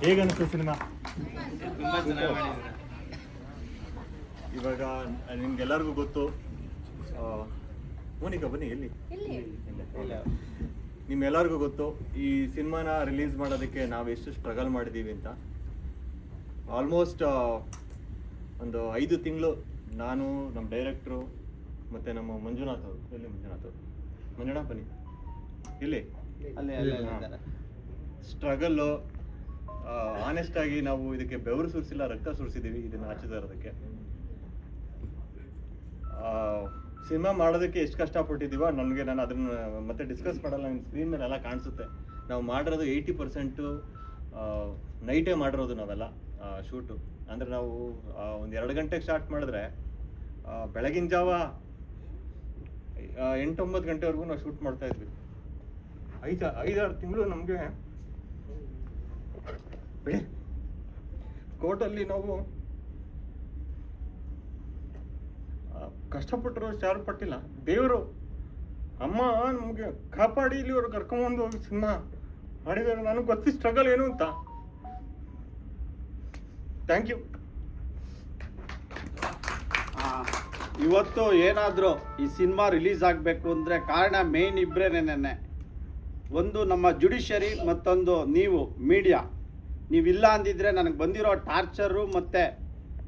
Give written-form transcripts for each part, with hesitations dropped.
ಹೇಗನ್ನಿಸ್ತು cinema? ತುಂಬಾ ಚೆನ್ನಾಗಿ ಮಾಡಿದ್ದಾರೆ. ಇವಾಗ ನಿಮ್ಗೆಲ್ಲರಿಗೂ ಗೊತ್ತು, ಮೋನಿಕಾ ಬನ್ನಿ, ಎಲ್ಲಿ ನಿಮ್ಮೆಲ್ಲರಿಗೂ ಗೊತ್ತು ಈ ಸಿನಿಮಾನ ರಿಲೀಸ್ ಮಾಡೋದಕ್ಕೆ ನಾವು ಎಷ್ಟು ಸ್ಟ್ರಗಲ್ ಮಾಡಿದ್ದೀವಿ ಅಂತ. ಆಲ್ಮೋಸ್ಟ್ ಒಂದು 5 ತಿಂಗಳು ನಾನು, ನಮ್ಮ ಡೈರೆಕ್ಟ್ರು ಮತ್ತು ನಮ್ಮ ಮಂಜುನಾಥ್ ಅವರು, ಎಲ್ಲಿ ಮಂಜುನಾಥ್ ಬನ್ನಿ, ಇಲ್ಲಿ ಸ್ಟ್ರಗಲ್ಲು. ಆನೆಸ್ಟ್ ಆಗಿ ನಾವು ಇದಕ್ಕೆ ಬೆವರು ಸುರಿಸಿಲ್ಲ, ರಕ್ತ ಸುರಿಸಿದ್ದೀವಿ ಇದನ್ನು ಆಚೆ ತರೋದಕ್ಕೆ. ಸಿನಿಮಾ ಮಾಡೋದಕ್ಕೆ ಎಷ್ಟು ಕಷ್ಟಪಟ್ಟಿದ್ದೀವೋ ನಾನು ಅದನ್ನು ಮತ್ತೆ ಡಿಸ್ಕಸ್ ಮಾಡಲ್ಲ, ನಿಮ್ಮ ಸ್ಕ್ರೀನ್ ಮೇಲೆ ಎಲ್ಲ ಕಾಣಿಸುತ್ತೆ. ನಾವು ಮಾಡಿರೋದು 80% ನೈಟೇ ಮಾಡಿರೋದು ನಾವೆಲ್ಲ ಶೂಟು. ಅಂದರೆ ನಾವು ಒಂದು 2 ಗಂಟೆಗೆ ಸ್ಟಾರ್ಟ್ ಮಾಡಿದ್ರೆ ಬೆಳಗಿನ ಜಾವ 8-9 ಗಂಟೆವರೆಗೂ ನಾವು ಶೂಟ್ ಮಾಡ್ತಾ ಇದ್ವಿ. 5-6 ತಿಂಗಳು ನಮಗೆ ಕೋರ್ಟಲ್ಲಿ ನಾವು ಕಷ್ಟಪಟ್ಟರು, ಯಾರು ಪಟ್ಟಿಲ್ಲ. ದೇವರು ಅಮ್ಮ ನಮಗೆ ಕಾಪಾಡಿ ಇಲ್ಲಿವರೆಗೆ ಕರ್ಕೊಂಬಂದು ಹೋಗಿ ಸಿನಿಮಾ ಮಾಡಿದ್ದಾರೆ. ನನಗೆ ಗೊತ್ತಿ ಸ್ಟ್ರಗಲ್ ಏನು ಅಂತ. Thank you. ಇವತ್ತು ಏನಾದರೂ ಈ ಸಿನಿಮಾ ರಿಲೀಸ್ ಆಗಬೇಕು ಅಂದರೆ ಕಾರಣ ಮೇನ್ ಇಬ್ಬರೇನೇನೆ. ಒಂದು ನಮ್ಮ ಜುಡಿಷರಿ, ಮತ್ತೊಂದು ನೀವು ಮೀಡಿಯಾ. ನೀವಿಲ್ಲ ಅಂದಿದ್ರೆ ನನಗೆ ಬಂದಿರೋ ಟಾರ್ಚರು ಮತ್ತು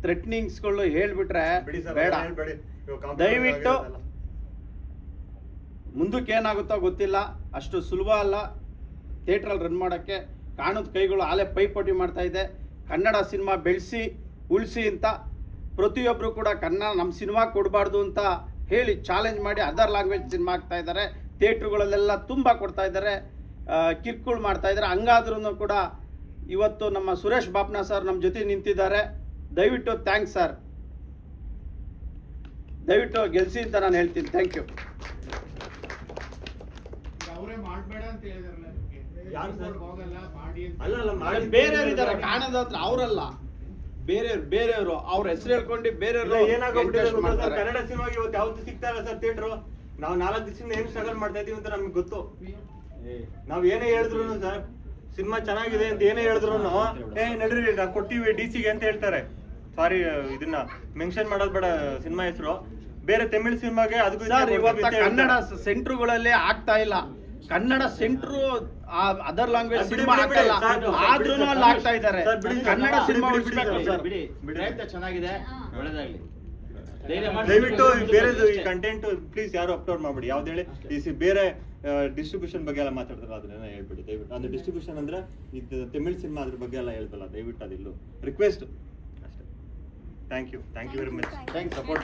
ಥ್ರೆಟ್ನಿಂಗ್ಸ್ಗಳು ಹೇಳಿಬಿಟ್ರೆ ಬೇಡ. ದಯವಿಟ್ಟು ಮುಂದಕ್ಕೆ ಏನಾಗುತ್ತೋ ಗೊತ್ತಿಲ್ಲ, ಅಷ್ಟು ಸುಲಭ ಅಲ್ಲ ಥಿಯೇಟ್ರಲ್ಲಿ ರನ್ ಮಾಡೋಕ್ಕೆ. ಕಾಣದ ಕೈಗಳು ಆಲೆ ಪೈಪೋಟಿ ಮಾಡ್ತಾ ಇದೆ. ಕನ್ನಡ ಸಿನಿಮಾ ಬೆಳೆಸಿ ಉಳಿಸಿ ಅಂತ ಪ್ರತಿಯೊಬ್ಬರು ಕೂಡ ಕನ್ನಡ ನಮ್ಮ ಸಿನಿಮಾ ಕೊಡಬಾರ್ದು ಅಂತ ಹೇಳಿ ಚಾಲೆಂಜ್ ಮಾಡಿ ಅದರ್ ಲ್ಯಾಂಗ್ವೇಜ್ ಸಿನಿಮಾ ಆಗ್ತಾ ಇದ್ದಾರೆ. ಥಿಯೇಟ್ರುಗಳಲ್ಲೆಲ್ಲ ತುಂಬ ಕೊಡ್ತಾ ಇದ್ದಾರೆ, ಕಿರ್ಕುಳು ಮಾಡ್ತಾ ಇದ್ದಾರೆ. ಹಂಗಾದ್ರೂ ಕೂಡ ಇವತ್ತು ನಮ್ಮ ಸುರೇಶ್ ಬಾಪ್ನಾ ಸರ್ ನಮ್ಮ ಜೊತೆ ನಿಂತಿದ್ದಾರೆ. ದಯವಿಟ್ಟು ಥ್ಯಾಂಕ್ಸ್ ಸರ್, ದಯವಿಟ್ಟು ಗೆಲ್ಸಿ ಅಂತ ನಾನು ಹೇಳ್ತೀನಿ. Thank you. ಬೇರೆಯವರು ಇದ್ದಾರೆ ಕಾಣದ ಹತ್ರ, ಅವರಲ್ಲ ಬೇರೆಯವರು ಅವ್ರ ಹೆಸರು ಹೇಳ್ಕೊಂಡು ಬೇರೆಯವರು ಕನ್ನಡ ಸಿನಿಮಾಗೆ ಇವತ್ತು ಯಾವತ್ತು ಸಿಗ್ತಾ ಇಲ್ಲ ಸರ್ ಥಿಯೇಟ್ರು. ನಾವು 4 ದಿವಸದಿಂದ ಏನು ಸ್ಟ್ರಗಲ್ ಮಾಡ್ತಾ ಇದೀವಿ ಅಂತ ನಮ್ಗೆ ಗೊತ್ತು. ನಾವ್ ಏನೇ ಹೇಳಿದ್ರು ಸರ್ ಸಿನಿಮಾ ಚೆನ್ನಾಗಿದೆ ಅಂತ ಏನೇ ಹೇಳಿದ್ರು ನಡ್ರಿ ನಾವು ಕೊಟ್ಟಿವಿ DC-ಗೆ ಅಂತ ಹೇಳ್ತಾರೆ. ಸಾರಿ, ಇದನ್ನ ಮೆನ್ಷನ್ ಮಾಡೋದು ಬೇಡ ಸಿನಿಮಾ ಹೆಸರು. ಬೇರೆ ತಮಿಳ್ ಸಿನಿಮಾಗೆ ಅದಕ್ಕೂ ಕನ್ನಡ ಸೆಂಟ್ರುಗಳಲ್ಲಿ ಆಗ್ತಾ ಇಲ್ಲ. Kannada centre other language cinema ಆಗ್ತಾ ಆದ್ರೂ ಅಲ್ಲಿ ಆಗ್ತಾ ಇದ್ದಾರೆ. ಕನ್ನಡ ಸಿನಿಮಾ ಉಳಿಸಬೇಕು ಸರ್. ಚೆನ್ನಾಗಿದೆ, ಒಳ್ಳೆದಾಗ್ಲಿ. ದಯವಿಟ್ಟು ಬೇರೆದು ಈ ಕಂಟೆಂಟ್ ಪ್ಲೀಸ್ ಯಾರು ಅಪ್ಲೋಡ್ ಮಾಡ್ಬಿಡಿ. ಯಾವ್ದು ಹೇಳಿ ಈ ಬೇರೆ ಡಿಸ್ಟ್ರಿಬ್ಯೂಷನ್ ಬಗ್ಗೆ ಎಲ್ಲ ಮಾತಾಡ್ತಾರೆ, ಅದನ್ನೆಲ್ಲ ಹೇಳ್ಬಿಡಿ ದಯವಿಟ್ಟು. ಅಂದ್ರೆ ಡಿಸ್ಟ್ರಿಬ್ಯೂಷನ್ ಅಂದ್ರೆ ಇದು ತಮಿಳ್ ಸಿನಿಮಾ ಅದ್ರ ಬಗ್ಗೆ ಎಲ್ಲ ಹೇಳ್ಬಲ್ಲ ದಯವಿಟ್ಟು. ಅದಿಲ್ಲೂ ರಿಕ್ವೆಸ್ಟ್ ಅಷ್ಟೇ. Thank you very much. Thanks support.